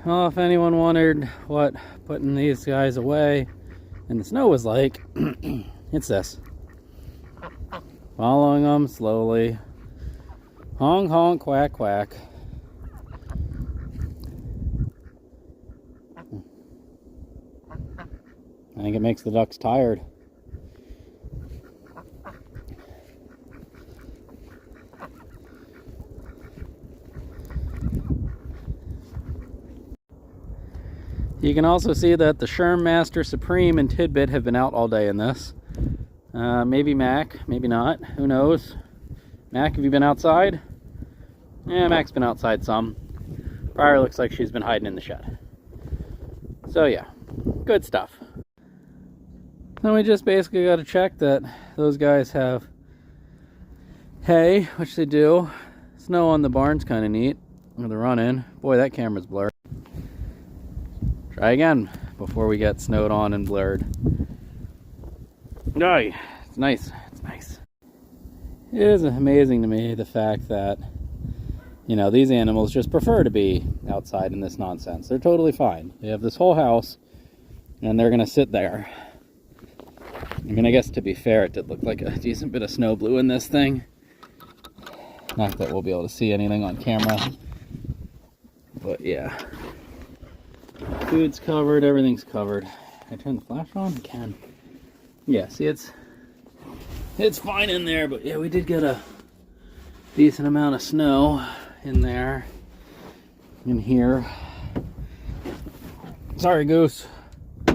Well, if anyone wondered what putting these guys away in the snow was like, it's this. Following them slowly. Honk, honk, quack, quack. I think it makes the ducks tired. You can also see that the Sherman Master Supreme and Tidbit have been out all day in this. Maybe Mac, maybe not, who knows. Mac, have you been outside? Yeah, Mac's been outside some. Briar looks like she's been hiding in the shed. So yeah, good stuff. Then we just basically got to check that those guys have hay, which they do. Snow on the barn's kind of neat with the run-in. Boy, that camera's blurred. Try again before we get snowed on and blurred. Oh, it's nice. It's nice. It is amazing to me the fact that, you know, these animals just prefer to be outside in this nonsense. They're totally fine. They have this whole house and they're going to sit there. I mean, I guess to be fair, it did look like a decent bit of snow blew in this thing. Not that we'll be able to see anything on camera. But yeah. Food's covered, everything's covered. Can I turn the flash on? I can. Yeah, see, it's fine in there, but yeah, we did get a decent amount of snow in there, in here. Sorry, Goose.